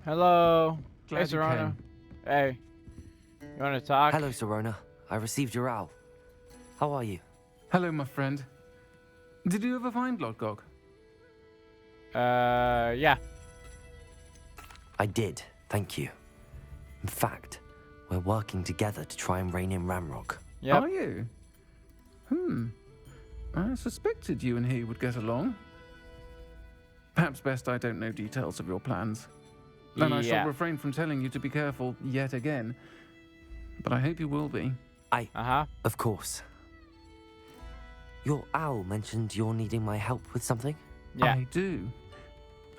Hello. Hey, Glad you Serana. came. Hey. You want to talk? Hello, Serona. I received your owl. How are you? Hello, my friend. Did you ever find Lodgok? Yeah. I did, thank you. In fact, we're working together to try and rein in Ramrock. Yep. Are you? I suspected you and he would get along. Perhaps best I don't know details of your plans. Then I shall Yeah. refrain from telling you to be careful yet again. But I hope you will be. Of course. Your owl mentioned you're needing my help with something? Yeah. I do.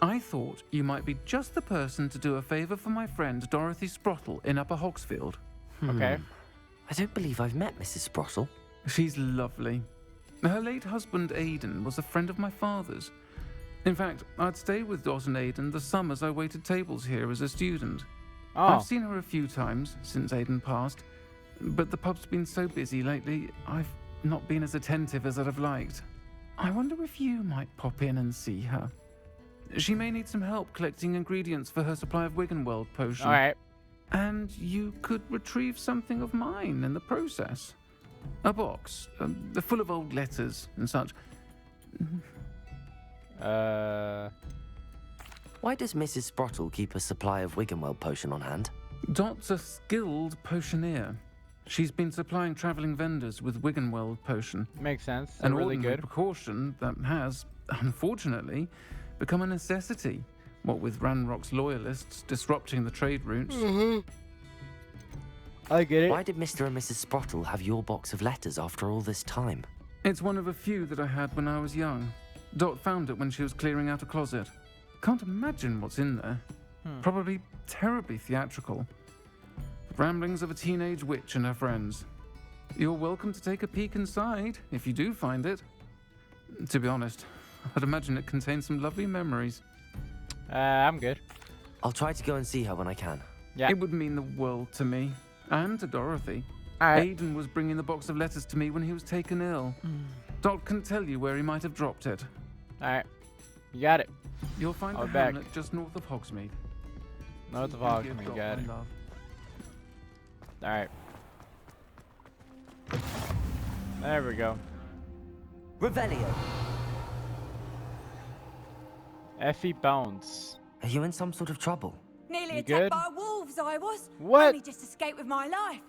I thought you might be just the person to do a favor for my friend Dorothy Sprottle in Upper Hogsfield. Okay. I don't believe I've met Mrs. Sprottle. She's lovely. Her late husband Aidan was a friend of my father's. In fact, I'd stayed with Dot and Aidan the summers I waited tables here as a student. Oh. I've seen her a few times since Aidan passed, but the pub's been so busy lately, I've not been as attentive as I'd have liked. I wonder if you might pop in and see her. She may need some help collecting ingredients for her supply of Wiggenweld potion. All right. And you could retrieve something of mine in the process. A box, full of old letters and such. Why does Mrs. Sprottle keep a supply of Wiggenweld potion on hand? Dot's a skilled potioneer. She's been supplying traveling vendors with Wiggenweld potion. Makes sense. An They're really ordinary good. precaution that has, unfortunately, become a necessity. What with Ranrock's loyalists disrupting the trade routes. I get it. Why did Mr. and Mrs. Sprottle have your box of letters after all this time? It's one of a few that I had when I was young. Dot found it when she was clearing out a closet. Can't imagine what's in there. Probably terribly theatrical. The ramblings of a teenage witch and her friends. You're welcome to take a peek inside, if you do find it. To be honest, I'd imagine it contains some lovely memories. I'm good. I'll try to go and see her when I can. Yeah. It would mean the world to me, and to Dorothy. All right. Aidan was bringing the box of letters to me when he was taken ill. Dot can tell you where he might have dropped it. All right. You got it. You'll find I'll the be back. hamlet just north of Hogsmeade. North of You give Hogwarts. Dot Got my it. love. All right. There we go. Revelio! Effie Bones. Are you in some sort of trouble? Nearly You attacked good? by wolves, I was. What? Only just escaped with my life.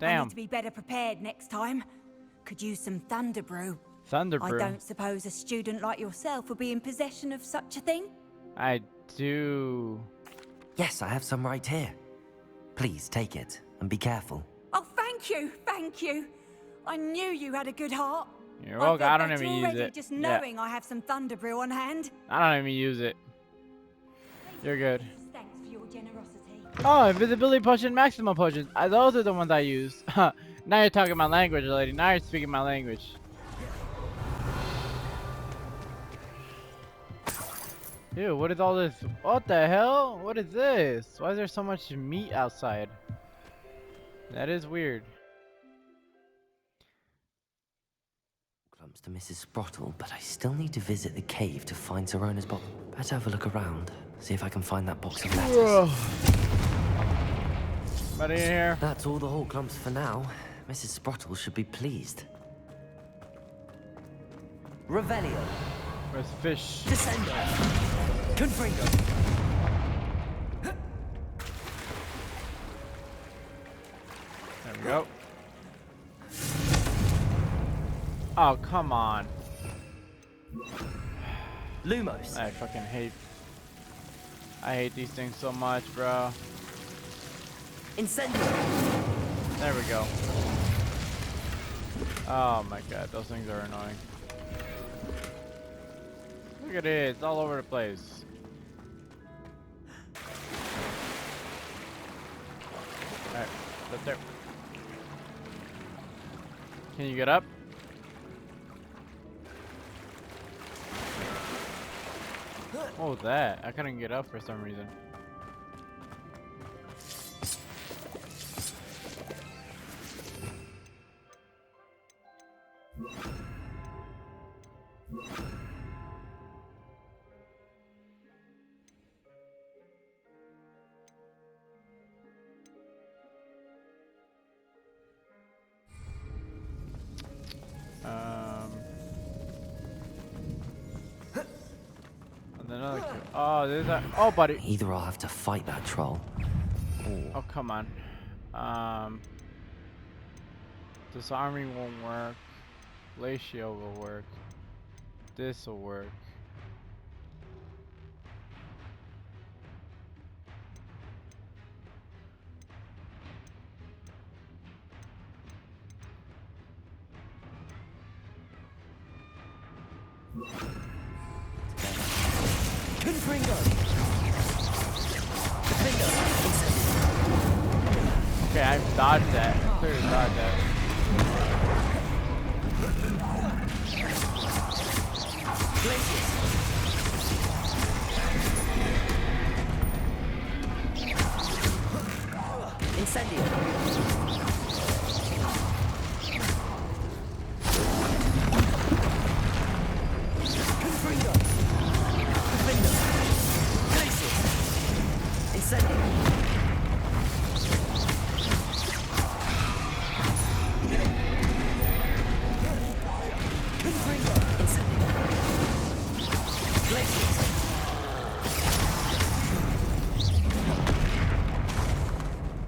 I Damn. need to be better prepared next time. Could use some thunder brew. Thunder I Brew. don't suppose a student like yourself would be in possession of such a thing? I do. Yes, I have some right here. Please take it and be careful. Oh, thank you, thank you. I knew you had a good heart. You're I welcome. feel I don't better even use already it. just Yeah. knowing I have some thunder brew on hand. I don't even use it. You're good. Thanks for your generosity. Oh, invisibility potion, maximum potions. Those are the ones I use. Now you're talking my language, lady. Now you're speaking my language. Dude, what is all this? What the hell? What is this? Why is there so much meat outside? That is weird. Comes to Mrs. Sprottle, but I still need to visit the cave to find Serona's box. Better have a look around, see if I can find that box of letters. Somebody in here? That's all the whole clumps for now. Mrs. Sprottle should be pleased. Revelio. Where's fish? Descendo. Confringo. There we go. Oh, come on. Lumos. I fucking hate. I hate these things so much, bro. Incendio. There we go. Oh my god, those things are annoying. Look at it, it's all over the place. Alright, up there. Can you get up? What was that? I couldn't get up for some reason. Um. And another. Oh, there's that. Oh, buddy. Either I'll have to fight that troll, or Oh, come on. Um. Disarming won't work. Glacial will work. This will work. Okay, I've dodged that. Clearly dodged that.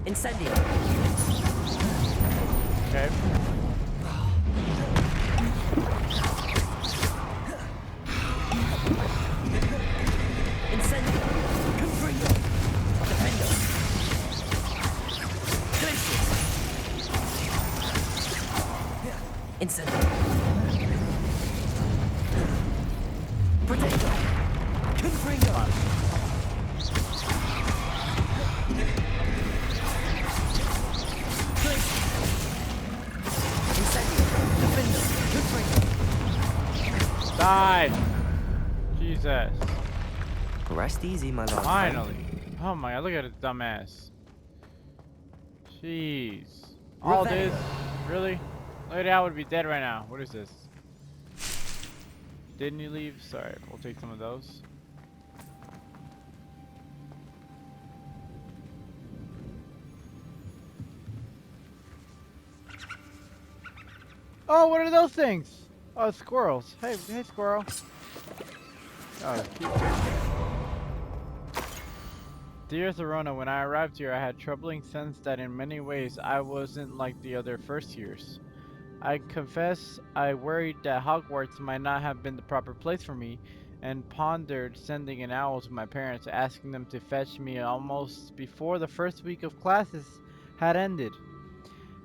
Incendio. Okay. Incendio. Confringo. Defendo. Glacius. Incendio. Protego. Confringo. Die! Jesus. Rest easy, my lord. Finally. Oh my god, look at his dumbass. Jeez. All this? Really? Look at that, I would be dead right now. What is this? Didn't you leave? Sorry, we'll take some of those. Oh, what are those things? Oh, squirrels. Hey, hey, squirrel. Oh, cute. Dear Therona, when I arrived here, I had troubling sense that in many ways I wasn't like the other first years. I confess I worried that Hogwarts might not have been the proper place for me, and pondered sending an owl to my parents, asking them to fetch me almost before the first week of classes had ended.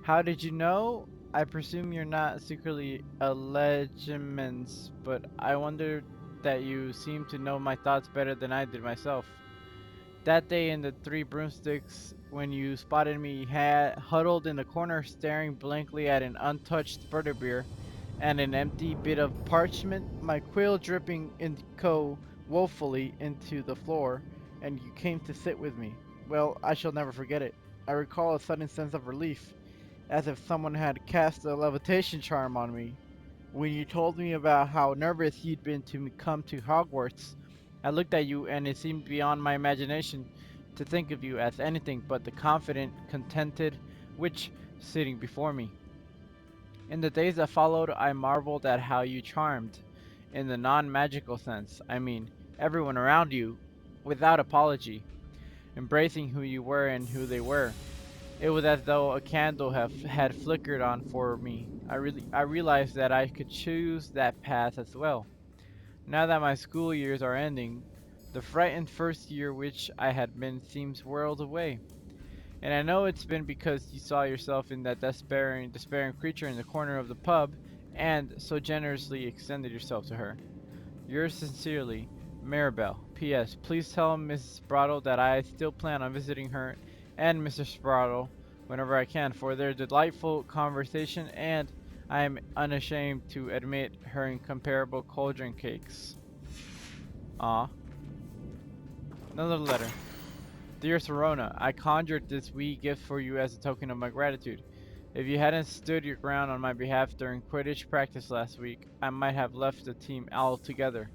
How did you know? I presume you're not secretly a legimens, but I wondered that you seem to know my thoughts better than I did myself. That day in the Three Broomsticks, when you spotted me huddled in the corner staring blankly at an untouched butterbeer and an empty bit of parchment, my quill dripping indigo woefully into the floor, and you came to sit with me. Well, I shall never forget it. I recall a sudden sense of relief, as if someone had cast a levitation charm on me. When you told me about how nervous you'd been to come to Hogwarts, I looked at you and it seemed beyond my imagination to think of you as anything but the confident, contented witch sitting before me. In the days that followed, I marveled at how you charmed, in the non-magical sense, I mean, everyone around you, without apology, embracing who you were and who they were. It was as though a candle had flickered on for me. I realized that I could choose that path as well. Now that my school years are ending, the frightened first year which I had been seems worlds away. And I know it's been because you saw yourself in that despairing creature in the corner of the pub and so generously extended yourself to her. Yours sincerely, Maribel. P.S. Please tell Mrs. Sprottle that I still plan on visiting her and Mr. Sprottle whenever I can for their delightful conversation, and I am unashamed to admit her incomparable cauldron cakes. Ah. Another letter. Dear Serona, I conjured this wee gift for you as a token of my gratitude. If you hadn't stood your ground on my behalf during Quidditch practice last week, I might have left the team altogether.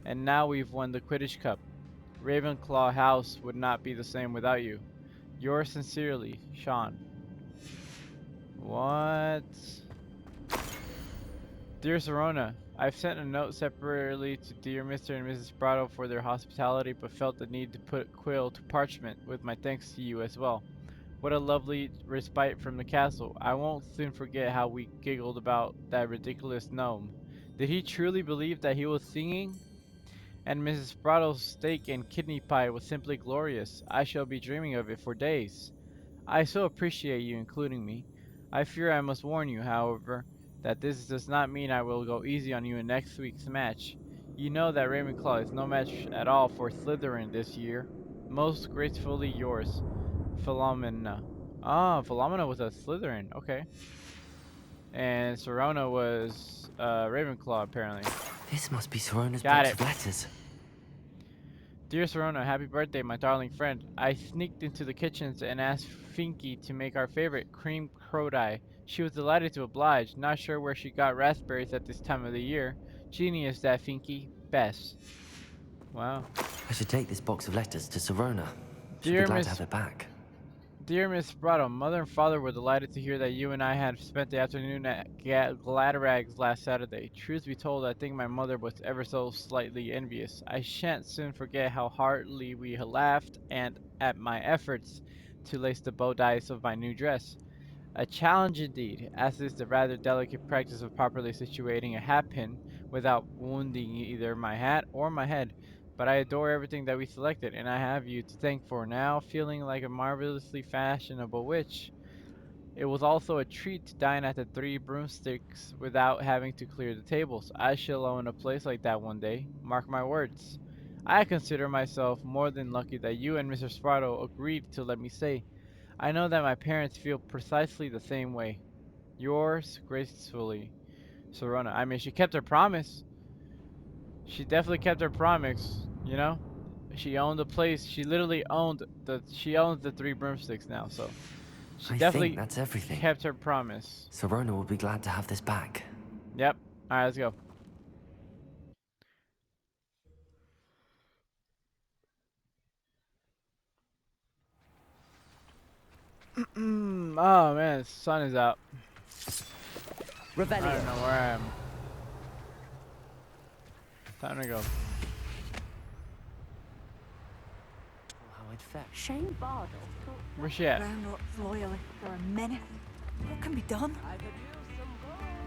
And now we've won the Quidditch Cup. Ravenclaw House would not be the same without you. Yours sincerely, Sean. What? Dear Serona, I've sent a note separately to dear Mr. and Mrs. Prado for their hospitality, but felt the need to put quill to parchment with my thanks to you as well. What a lovely respite from the castle. I won't soon forget how we giggled about that ridiculous gnome. Did he truly believe that he was singing? And Mrs. Prado's steak and kidney pie was simply glorious. I shall be dreaming of it for days. I so appreciate you including me. I fear I must warn you, however, that this does not mean I will go easy on you in next week's match. You know that Ravenclaw is no match at all for Slytherin this year. Most gracefully yours, Philomena. Ah, Philomena was a Slytherin. Okay. And Serona was Ravenclaw, apparently. This must be Serona's Got box it. of letters. Dear Serona, happy birthday, my darling friend. I sneaked into the kitchens and asked Finky to make our favorite cream crodi. She was delighted to oblige, not sure where she got raspberries at this time of the year. Genius, that Finky. Best. Wow. I should take this box of letters to Serona. She'll Dear be glad Miss to have it back. Dear Miss Brado, Mother and Father were delighted to hear that you and I had spent the afternoon at Gladerags last Saturday. Truth be told, I think my mother was ever so slightly envious. I shan't soon forget how heartily we laughed and at my efforts to lace the bow ties of my new dress. A challenge indeed, as is the rather delicate practice of properly situating a hat pin without wounding either my hat or my head. But I adore everything that we selected, and I have you to thank for now, feeling like a marvelously fashionable witch. It was also a treat to dine at the Three Broomsticks without having to clear the tables. I shall own a place like that one day, mark my words. I consider myself more than lucky that you and Mr. Sprotto agreed to let me stay. I know that my parents feel precisely the same way. Yours gracefully, Serona. I mean, she kept her promise. She definitely kept her promise, you know? She owned the place. She literally she owns the Three Broomsticks now, so she I definitely think that's everything. kept her promise. Serona will be glad to have this back. Yep. Alright, let's go. Oh man, the sun is out. I don't know where I am. Time to go. How I'd fetch. Shane Bardell. Where's she at? Ranrock's loyally for a minute. What can be done?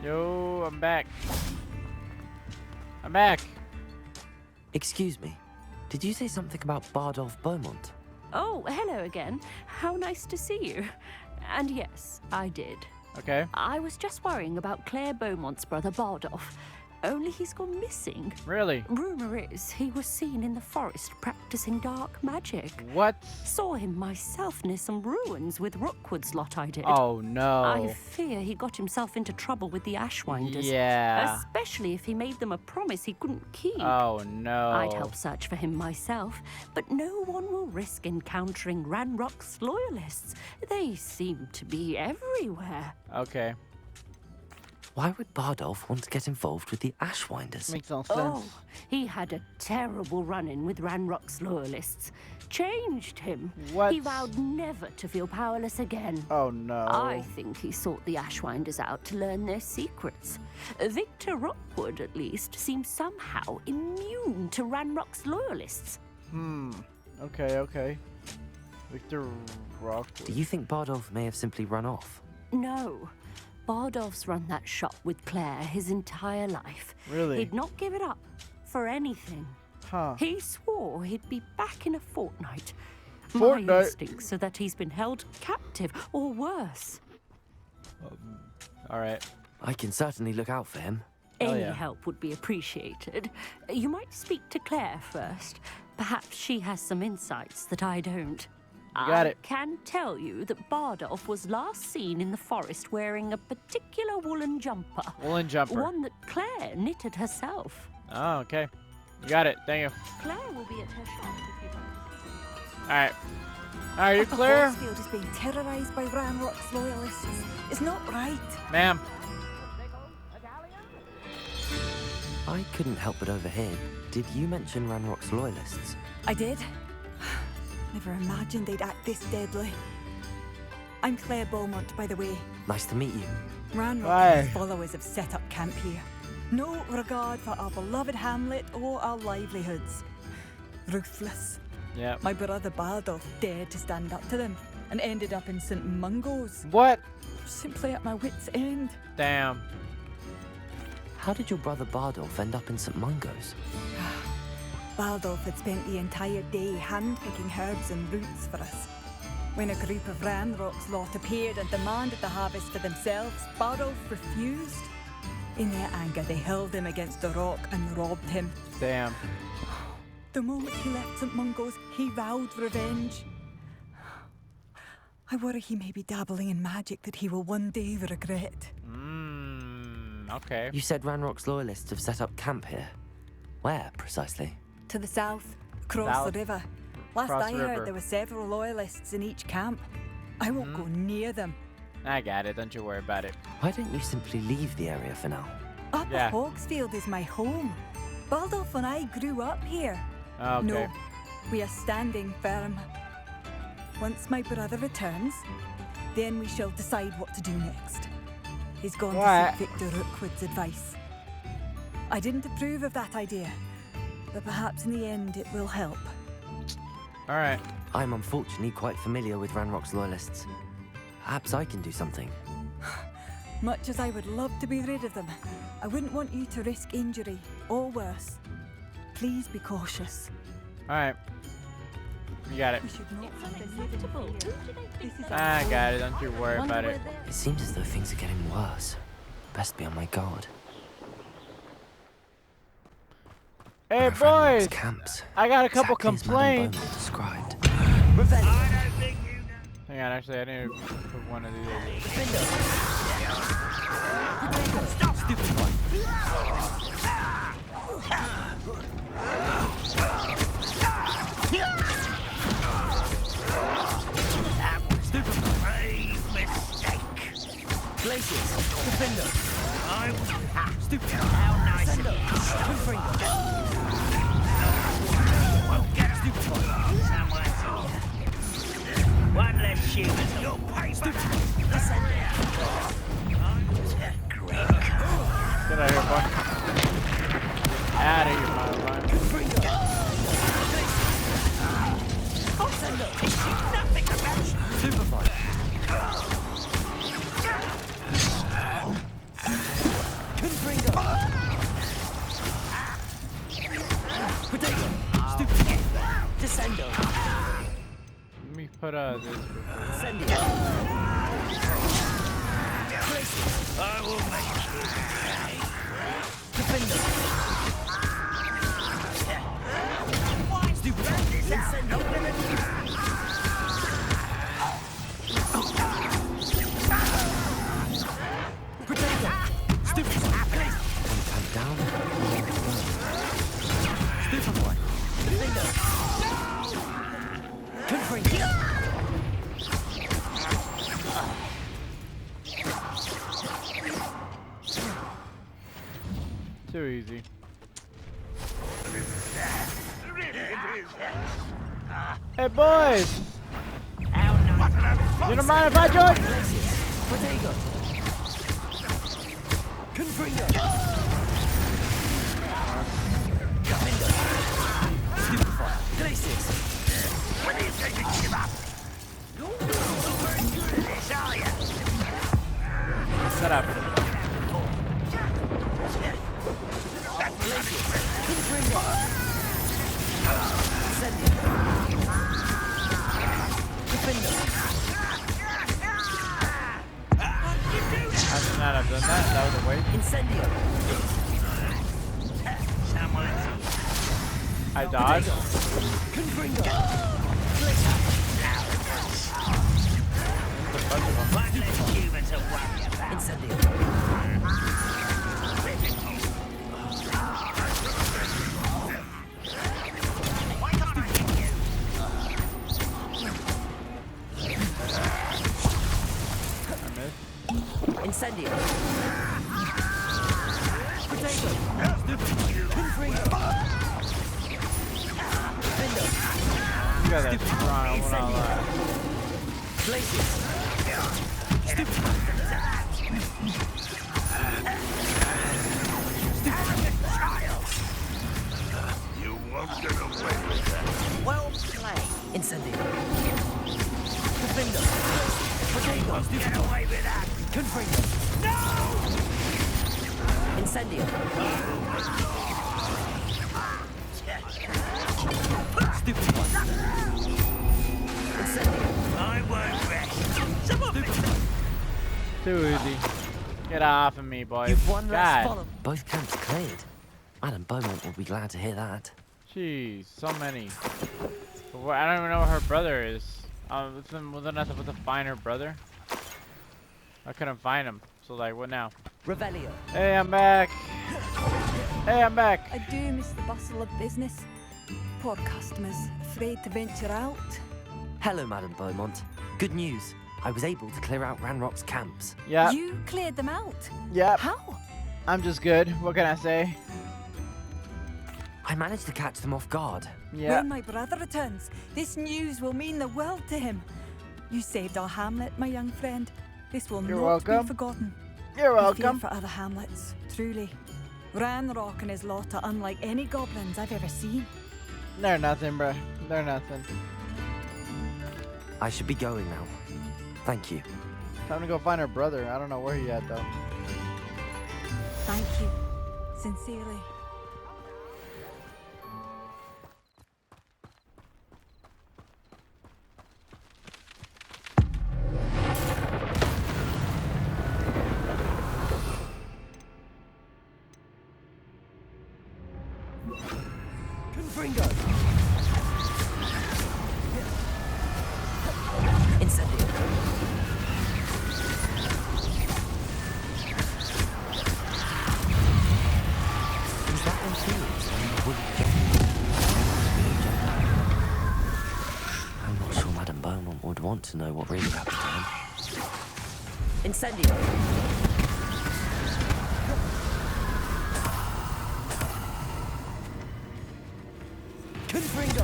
Yo, I'm back. I'm back. Excuse me. Did you say something about Bardolph Beaumont? Oh, hello again. How nice to see you. And yes, I did. Okay. I was just worrying about Claire Beaumont's brother Bardolph. Only he's gone missing. Really? Rumour is he was seen in the forest practicing dark magic. What? Saw him myself near some ruins with Rookwood's lot I did. Oh no. I fear he got himself into trouble with the Ashwinders. Yeah. Especially if he made them a promise he couldn't keep. Oh no. I'd help search for him myself, but no one will risk encountering Ranrock's loyalists. They seem to be everywhere. Okay. Why would Bardolph want to get involved with the Ashwinders? Makes no sense. Oh, he had a terrible run-in with Ranrock's loyalists. Changed him. What? He vowed never to feel powerless again. Oh no. I think he sought the Ashwinders out to learn their secrets. Victor Rookwood, at least, seems somehow immune to Ranrock's loyalists. Okay. Victor Rockwood. Do you think Bardolph may have simply run off? No. Bardolph's run that shop with Claire his entire life. Really? He'd not give it up for anything. Huh. He swore he'd be back in a fortnight. My Fortnight? instincts are that he's been held captive, or worse. Alright. I can certainly look out for him. Oh, Any yeah. help would be appreciated. You might speak to Claire first. Perhaps she has some insights that I don't. got I it. can tell you that Bardolph was last seen in the forest wearing a particular woolen jumper. Woolen jumper. One that Claire knitted herself. Oh, okay. You got it. Thank you. Claire will be at her shop if you'd like to see. Alright. Are you Upper clear? Horsfield is being terrorised by Ranrock's loyalists. It's not right. Ma'am. I couldn't help but overhear. Did you mention Ranrock's loyalists? I did. Never imagined they'd act this deadly. I'm Claire Beaumont, by the way. Nice to meet you. Ranrock Why? and his followers have set up camp here. No regard for our beloved hamlet or our livelihoods. Ruthless. Yep. My brother Bardolph dared to stand up to them and ended up in St. Mungo's. What? Simply at my wit's end. Damn. How did your brother Bardolph end up in St. Mungo's? Bardolph had spent the entire day handpicking herbs and roots for us. When a group of Ranrock's lot appeared and demanded the harvest for themselves, Bardolph refused. In their anger, they hurled him against the rock and robbed him. Damn. The moment he left St. Mungo's, he vowed revenge. I worry he may be dabbling in magic that he will one day regret. Okay. You said Ranrock's loyalists have set up camp here. Where, precisely? To the south, across South. the river. Last Across I the heard, river. there were several loyalists in each camp. I won't go near them. I got it. Don't you worry about it. Why don't you simply leave the area for now? Upper Yeah. Hogsfield is my home. Bardolph and I grew up here. Okay. No, we are standing firm. Once my brother returns, then we shall decide what to do next. He's gone What? to seek Victor Rookwood's advice. I didn't approve of that idea, but perhaps in the end it will help. All right. I'm unfortunately quite familiar with Ranrock's loyalists. Perhaps I can do something. Much as I would love to be rid of them, I wouldn't want you to risk injury or worse. Please be cautious. All right. You got it. We should not have this living here. This is I got it. Don't you worry about it. It seems as though things are getting worse. Best be on my guard. Hey, Where are Ranrock's boys. camps? I got a couple Exactly as Madame complaints. Beaumont described. Hang on. Actually, I need to put one of these over. One less human. You'll pay back. Listen there. Get out of here, boy. Out of here, my Let me put this. I will make I'm down. Too easy. Hey, boys. You don't mind if I join? Shut up. I should not have done that. That was a waste. I dodged. There's a bunch of them. one less human to worry about. Why can't I hit you? I missed. Incendio. You got that strong. I will not lie. Incendio. Stupid one. Incendio. I won't rest. Some of it. Too easy. Get off of me, boys. You've one less God. follow. Both camps cleared. Madam Beaumont will be glad to hear that. Jeez, so many. But I don't even know what her brother is. Wasn't I supposed to find her brother? I couldn't find him. So like, what now? Revelio. Hey, I'm back. Hey, I'm back. I do miss the bustle of business. Poor customers, afraid to venture out. Hello, Madam Beaumont. Good news. I was able to clear out Ranrock's camps. Yeah. You cleared them out? Yep. How? I'm just good. What can I say? I managed to catch them off guard. Yeah. When my brother returns, this news will mean the world to him. You saved our hamlet, my young friend. This will You're not welcome. be forgotten. You're I fear welcome. for other hamlets, truly. Ranrock and his lot are unlike any goblins I've ever seen. They're nothing, bruh. They're nothing. I should be going now. Thank you. Time to go find her brother. I don't know where he at though. Thank you. Sincerely. Confringo. Incendio. Is that influence on the wood I'm not sure Madame Beaumont would want to know what really happened to him. Incendio. Confringo.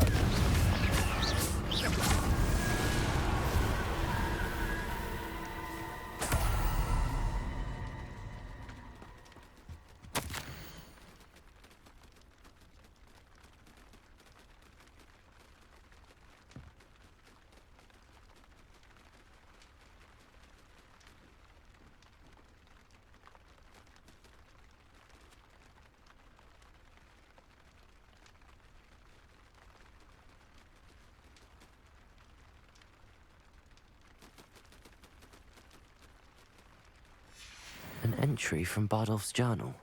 An entry from Bardolph's journal.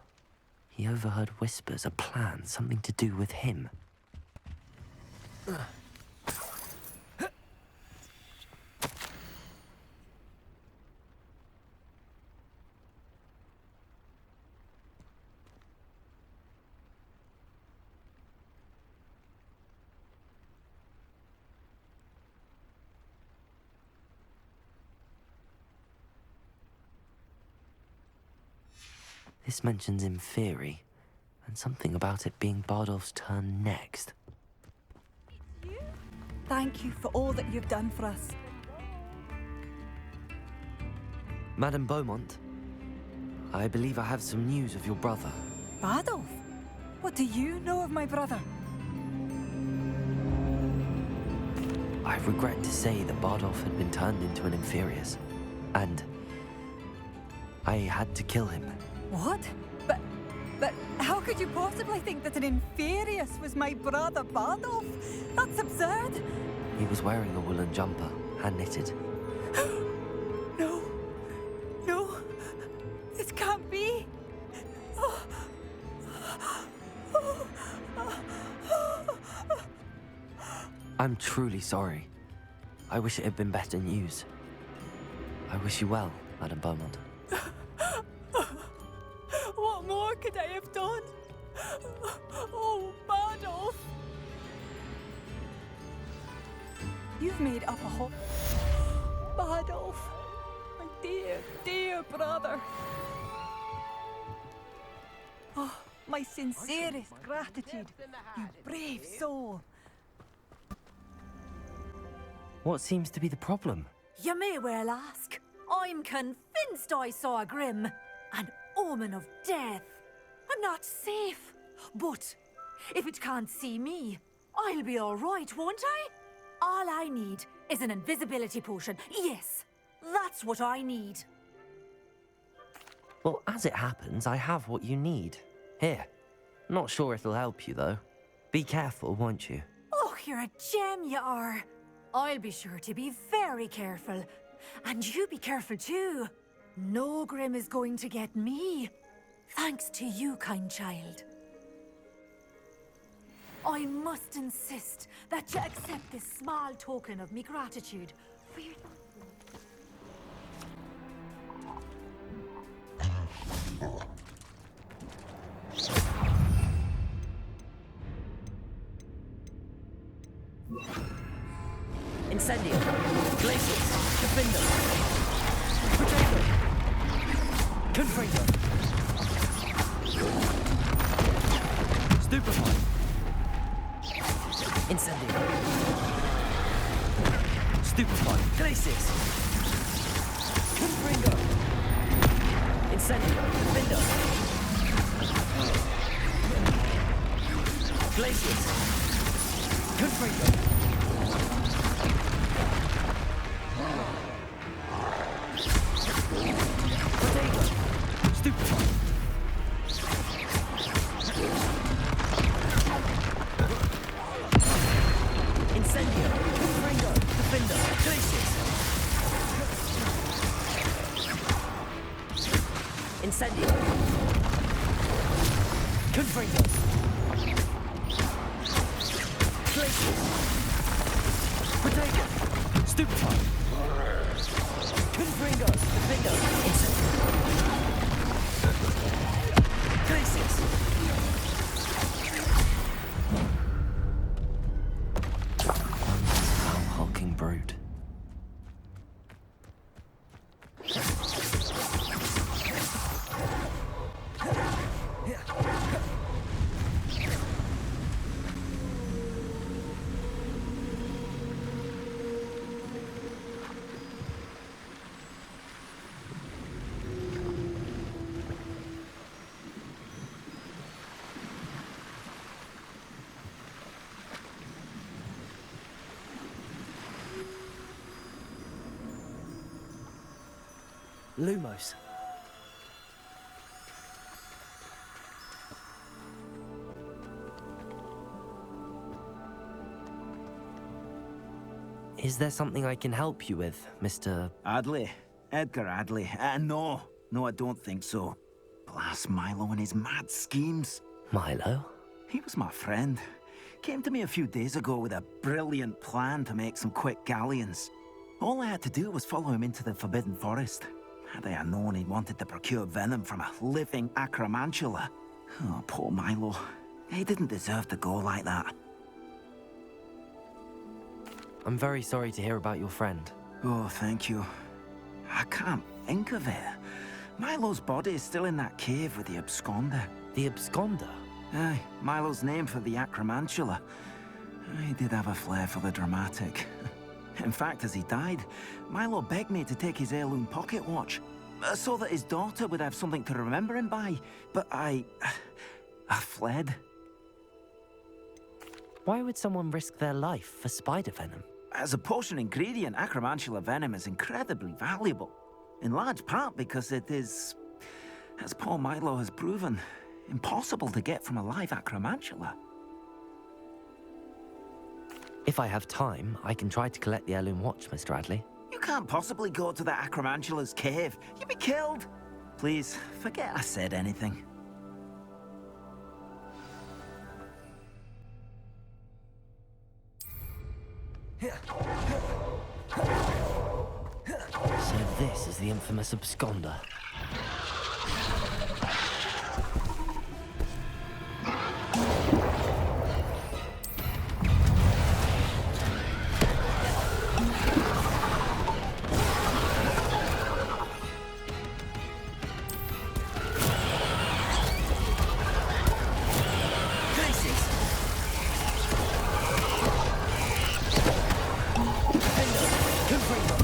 He overheard whispers, a plan, something to do with him. This mentions Inferi, and something about it being Bardolph's turn next. Thank you for all that you've done for us. Madame Beaumont, I believe I have some news of your brother. Bardolph? What do you know of my brother? I regret to say that Bardolph had been turned into an Inferius, and I had to kill him. What? But how could you possibly think that an Inferius was my brother Bardolph? That's absurd. He was wearing a woolen jumper, hand-knitted. No. No. This can't be. I'm truly sorry. I wish it had been better news. I wish you well, Madame Beaumont. What more could I have done? Oh, Bardolph. You've made up a whole... Bardolph. My dear, dear brother. Oh, my sincerest gratitude. You brave soul. What seems to be the problem? You may well ask. I'm convinced I saw a Grim, an omen of death. I'm not safe. But if it can't see me, I'll be all right, won't I? All I need is an invisibility potion. Yes, that's what I need. Well, as it happens, I have what you need. Here. Not sure it'll help you, though. Be careful, won't you? Oh, you're a gem, you are. I'll be sure to be very careful. And you be careful too. No Grim is going to get me. Thanks to you, kind child. I must insist that you accept this small token of me gratitude for your... Incendio. Glacius. Defender. Potato. Confringo. Stupefy. Incendio. Stupefy. Glacius. Confringo. Incendio. Defender. Glacius. Confringo. Potato. Stupefy. Incendio. Confringo. Defender. Glacius. Incendio. Confringo. Glacius. Potato. Stupefy. Confringo. Defender. Incendio. Glacius. Foul hulking brute. Lumos. Is there something I can help you with, Mr. Adley? Edgar Adley? No. No, I don't think so. Blast Milo and his mad schemes. Milo? He was my friend. Came to me a few days ago with a brilliant plan to make some quick galleons. All I had to do was follow him into the Forbidden Forest. Had I known he wanted to procure venom from a living acromantula. Oh, poor Milo. He didn't deserve to go like that. I'm very sorry to hear about your friend. Oh, thank you. I can't think of it. Milo's body is still in that cave with the absconder. The absconder? Aye, Milo's name for the acromantula. He did have a flair for the dramatic. In fact, as he died, Milo begged me to take his heirloom pocket watch, so that his daughter would have something to remember him by. But I fled. Why would someone risk their life for spider venom? As a potion ingredient, acromantula venom is incredibly valuable. In large part because it is, as poor Milo has proven, impossible to get from a live acromantula. If I have time, I can try to collect the heirloom watch, Mr. Adley. You can't possibly go to the acromantula's cave. You'd be killed. Please, forget I said anything. So this is the infamous absconder. Confringo.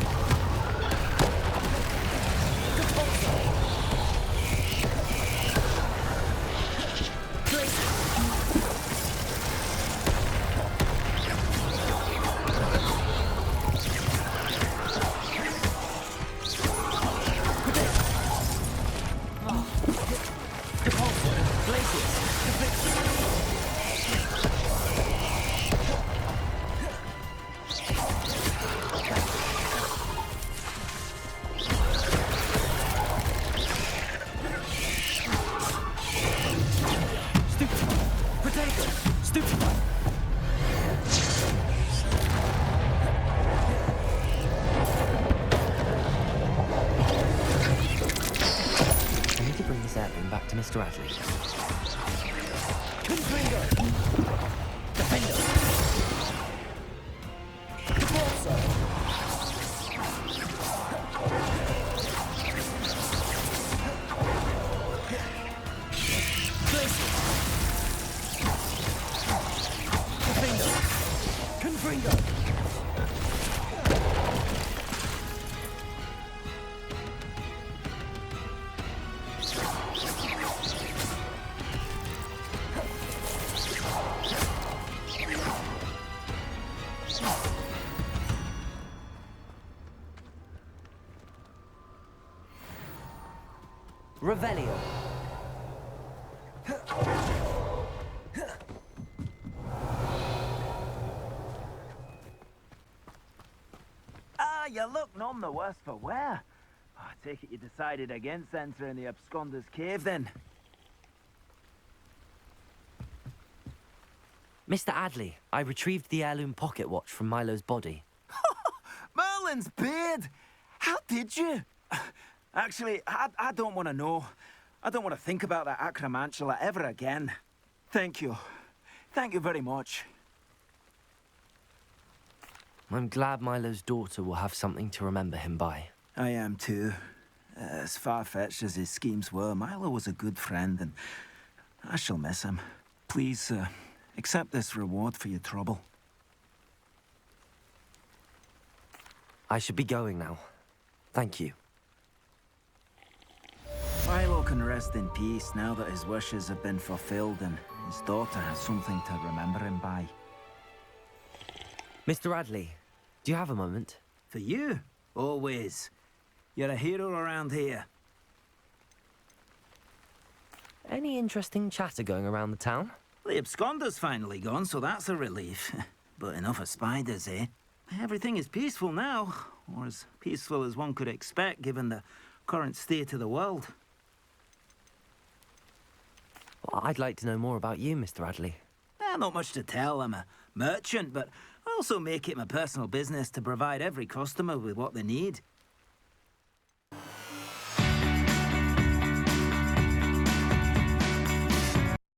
Confringo! Defender! Corso! Glacier! Defender! Confringo! Revelio. Ah, you look none the worse for wear. I take it you decided against entering the Absconder's Cave, then? Mr. Adley, I retrieved the heirloom pocket watch from Milo's body. Merlin's beard! How did you? Actually, I don't want to know. I don't want to think about that acromantula ever again. Thank you. Thank you very much. I'm glad Milo's daughter will have something to remember him by. I am too. As far-fetched as his schemes were, Milo was a good friend, and I shall miss him. Please, accept this reward for your trouble. I should be going now. Thank you. Milo can rest in peace now that his wishes have been fulfilled and his daughter has something to remember him by. Mr. Adley, do you have a moment? For you? Always. You're a hero around here. Any interesting chatter going around the town? The absconder's finally gone, so that's a relief. But enough of spiders, eh? Everything is peaceful now, or as peaceful as one could expect given the current state of the world. Well, I'd like to know more about you, Mr. Adley. Not much to tell. I'm a merchant, but I also make it my personal business to provide every customer with what they need.